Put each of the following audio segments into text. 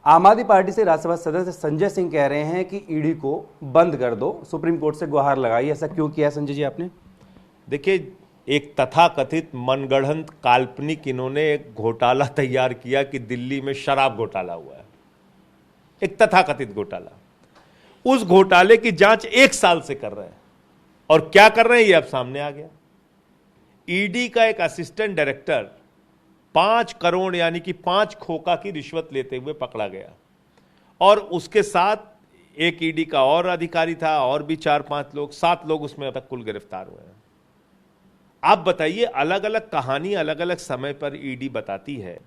आम आदमी पार्टी से राज्यसभा सदस्य संजय सिंह कह रहे हैं कि ईडी को बंद कर दो, सुप्रीम कोर्ट से गुहार लगाई। ऐसा क्यों किया संजय जी आपने? देखिए, एक तथाकथित मनगढ़ंत काल्पनिक इन्होंने एक घोटाला तैयार किया कि दिल्ली में शराब घोटाला हुआ है, एक तथाकथित घोटाला। उस घोटाले की जांच 1 साल से कर रहे हैं और क्या कर रहे हैं ये अब सामने आ गया। ईडी का एक असिस्टेंट डायरेक्टर 5 करोड़ यानी कि 5 खोखा की रिश्वत लेते हुए पकड़ा गया और उसके साथ एक ईडी का और अधिकारी था और भी 4-5 लोग, 7 लोग उसमें अब तक कुल गिरफ्तार हुए हैं। आप बताइए, अलग अलग कहानी अलग अलग समय पर ईडी बताती है।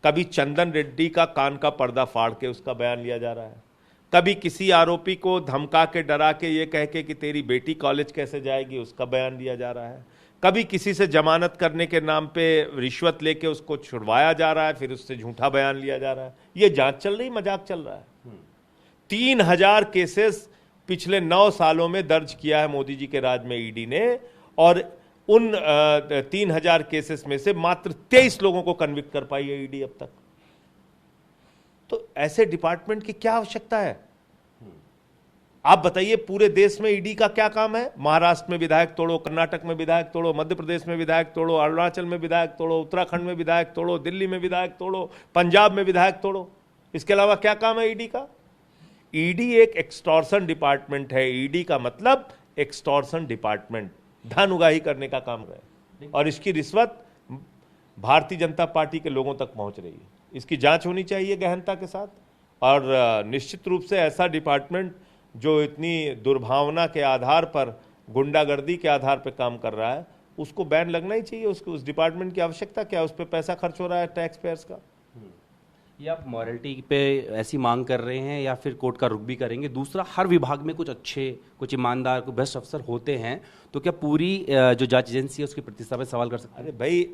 कभी चंदन रेड्डी का कान का पर्दा फाड़ के उसका बयान लिया जा रहा है, कभी किसी आरोपी को धमका के डरा के ये कह के कि तेरी बेटी कॉलेज कैसे जाएगी उसका बयान लिया जा रहा है, कभी किसी से जमानत करने के नाम पे रिश्वत लेके उसको छुड़वाया जा रहा है, फिर उससे झूठा बयान लिया जा रहा है। ये जांच चल रही, मजाक चल रहा है। 3000 केसेस पिछले 9 सालों में दर्ज किया है मोदी जी के राज में ईडी ने, और उन 3000 केसेस में से मात्र 23 लोगों को कन्विक्ट कर पाई है ईडी अब तक। तो ऐसे डिपार्टमेंट की क्या आवश्यकता है? आप बताइए, पूरे देश में ईडी का क्या काम है? महाराष्ट्र में विधायक तोड़ो, कर्नाटक में विधायक तोड़ो, मध्य प्रदेश में विधायक तोड़ो, अरुणाचल में विधायक तोड़ो, उत्तराखंड में विधायक तोड़ो, दिल्ली में विधायक तोड़ो, पंजाब में विधायक तोड़ो। इसके अलावा क्या काम है ईडी का? ईडी एक एक्सटॉर्शन डिपार्टमेंट है। ईडी का मतलब एक्सटॉर्शन डिपार्टमेंट, धन उगाही करने का काम है, और इसकी रिश्वत भारतीय जनता पार्टी के लोगों तक पहुंच रही है। इसकी जांच होनी चाहिए गहनता के साथ, और निश्चित रूप से ऐसा डिपार्टमेंट जो इतनी दुर्भावना के आधार पर, गुंडागर्दी के आधार पर काम कर रहा है, उसको बैन लगना ही चाहिए। उसको, उस डिपार्टमेंट की आवश्यकता क्या है? उस पर पैसा खर्च हो रहा है टैक्स पेयर्स का। ये आप मॉरलिटी पे ऐसी मांग कर रहे हैं या फिर कोर्ट का रुख भी करेंगे? दूसरा, हर विभाग में कुछ अच्छे, कुछ ईमानदार, कुछ बेस्ट अफसर होते हैं, तो क्या पूरी जो जांच एजेंसी है उसकी प्रतिष्ठा पे सवाल कर सकते हैं? अरे भाई,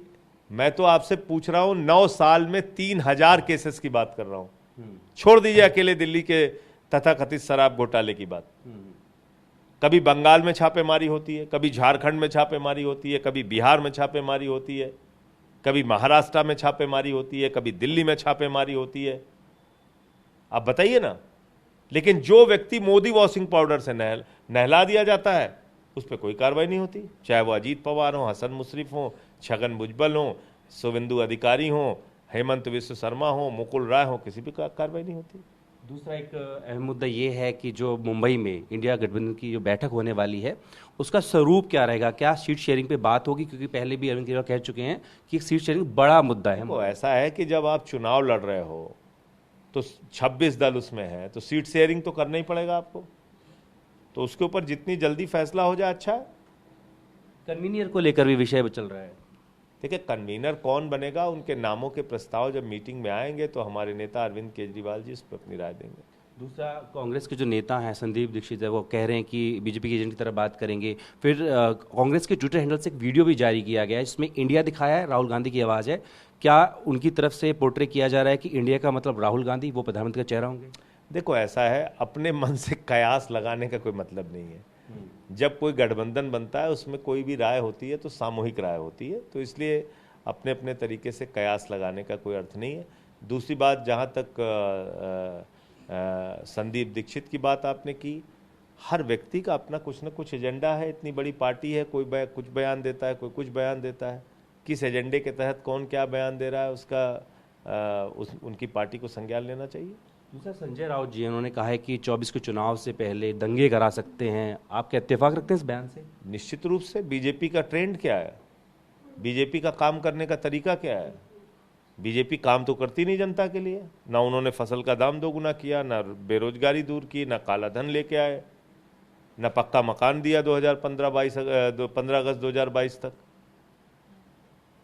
मैं तो आपसे पूछ रहा हूं, 9 साल में 3000 केसेस की बात कर रहा हूं। छोड़ दीजिए अकेले दिल्ली के तथाकथित शराब घोटाले की बात। कभी बंगाल में छापेमारी होती है, कभी झारखंड में छापेमारी होती है, कभी बिहार में छापेमारी होती है, कभी महाराष्ट्र में छापेमारी होती है, कभी दिल्ली में छापेमारी होती है। आप बताइए ना। लेकिन जो व्यक्ति मोदी वॉशिंग पाउडर से नहला दिया जाता है, उस पर कोई कार्रवाई नहीं होती। चाहे वो अजीत पवार हो, हसन मुश्रीफ हो, छगन भुजबल हो, शुवेंदु अधिकारी हो, हेमंत विश्व शर्मा हो, मुकुल राय हो, किसी भी कार्रवाई नहीं होती। दूसरा एक अहम मुद्दा ये है कि जो मुंबई में इंडिया गठबंधन की जो बैठक होने वाली है, उसका स्वरूप क्या रहेगा? क्या सीट शेयरिंग पे बात होगी? क्योंकि पहले भी अरविंद केजरीवाल कह चुके हैं कि सीट शेयरिंग बड़ा मुद्दा है। वो ऐसा है कि जब आप चुनाव लड़ रहे हो तो 26 दल उसमें है, तो सीट शेयरिंग तो करना ही पड़ेगा आपको। तो उसके ऊपर जितनी जल्दी फैसला हो जाए अच्छा है। कन्वीनियर को लेकर भी विषय चल रहा है। देखिए, कन्वीनर कौन बनेगा, उनके नामों के प्रस्ताव जब मीटिंग में आएंगे तो हमारे नेता अरविंद केजरीवाल जी इस पर अपनी राय देंगे। दूसरा, कांग्रेस के जो नेता हैं संदीप दीक्षित है, वो कह रहे हैं कि बीजेपी के एजेंट की तरह बात करेंगे। फिर कांग्रेस के ट्विटर हैंडल से एक वीडियो भी जारी किया गया है, जिसमें इंडिया दिखाया है, राहुल गांधी की आवाज़ है। क्या उनकी तरफ से पोर्ट्रे किया जा रहा है कि इंडिया का मतलब राहुल गांधी, वो प्रधानमंत्री का चेहरा होंगे? देखो, ऐसा है, अपने मन से कयास लगाने का कोई मतलब नहीं है। जब कोई गठबंधन बनता है, उसमें कोई भी राय होती है तो सामूहिक राय होती है, तो इसलिए अपने अपने तरीके से कयास लगाने का कोई अर्थ नहीं है। दूसरी बात, जहाँ तक संदीप दीक्षित की बात आपने की, हर व्यक्ति का अपना कुछ न कुछ एजेंडा है। इतनी बड़ी पार्टी है, कोई कुछ बयान देता है, कोई कुछ बयान देता है। किस एजेंडे के तहत कौन क्या बयान दे रहा है, उसका उनकी पार्टी को संज्ञान लेना चाहिए। दूसरा, संजय राउत जी उन्होंने कहा है कि 24 के चुनाव से पहले दंगे करा सकते हैं। आप क्या इत्तेफाक रखते हैं इस बयान से? निश्चित रूप से। बीजेपी का ट्रेंड क्या है, बीजेपी का काम करने का तरीका क्या है? बीजेपी काम तो करती नहीं जनता के लिए। ना उन्होंने फसल का दाम दोगुना किया, ना बेरोजगारी दूर की, ना काला धन लेके आए, ना पक्का मकान दिया 15 अगस्त 2022 तक।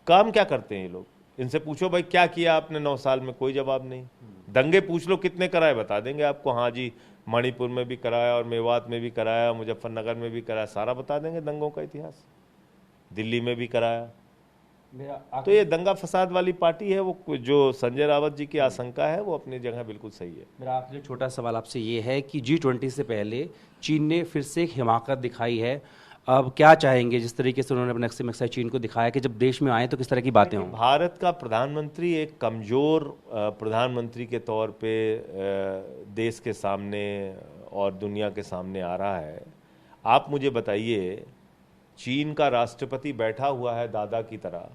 काम क्या करते हैं ये लोग? इनसे पूछो भाई क्या किया आपने 9 साल में, कोई जवाब नहीं। दंगे पूछ लो कितने कराए, बता देंगे आपको। हाँ जी, मणिपुर में भी कराया, और मेवात में भी कराया, मुजफ्फरनगर में भी कराया, सारा बता देंगे दंगों का इतिहास। दिल्ली में भी कराया। तो ये दंगा फसाद वाली पार्टी है। वो जो संजय रावत जी की आशंका है, वो अपनी जगह बिल्कुल सही है। मेरा आखिरी छोटा सवाल आपसे ये है कि G20 से पहले चीन ने फिर से एक हिमाकत दिखाई है। अब क्या चाहेंगे, जिस तरीके से उन्होंने अपने नक्शे में अक्सर चीन को दिखाया कि जब देश में आए तो किस तरह की बातें हों? भारत का प्रधानमंत्री एक कमजोर प्रधानमंत्री के तौर पे देश के सामने और दुनिया के सामने आ रहा है। आप मुझे बताइए, चीन का राष्ट्रपति बैठा हुआ है दादा की तरह,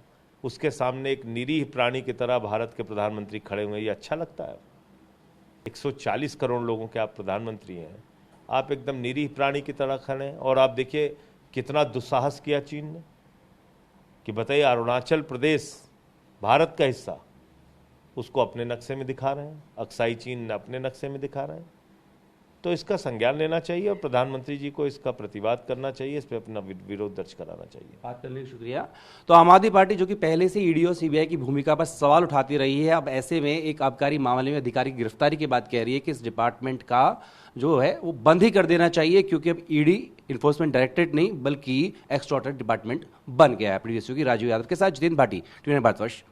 उसके सामने एक निरीह प्राणी की तरह भारत के प्रधानमंत्री खड़े हुए, ये अच्छा लगता है? 140 करोड़ लोगों के आप प्रधानमंत्री हैं, आप एकदम निरीह प्राणी की तरह खड़े हैं। और आप देखिए कितना दुस्साहस किया चीन ने कि बताइए, अरुणाचल प्रदेश भारत का हिस्सा, उसको अपने नक्शे में दिखा रहे हैं, अक्साई चीन अपने नक्शे में दिखा रहे हैं। तो इसका संज्ञान लेना चाहिए और प्रधानमंत्री जी को इसका प्रतिवाद करना चाहिए, इस पर अपना विरोध दर्ज कराना चाहिए। बात करने का शुक्रिया। तो आम आदमी पार्टी जो कि पहले से ईडी और सीबीआई की भूमिका पर सवाल उठाती रही है, अब ऐसे में एक आबकारी मामले में अधिकारी की गिरफ्तारी के बाद कह रही है कि इस डिपार्टमेंट का जो है वो बंद ही कर देना चाहिए, क्योंकि अब ईडी इन्फोर्समेंट डायरेक्टरेट नहीं बल्कि एक्सटॉर्टर डिपार्टमेंट बन गया है। प्रीवियस की राजीव यादव के साथ जितेंद्र भाटी, टीवी भारतवर्ष।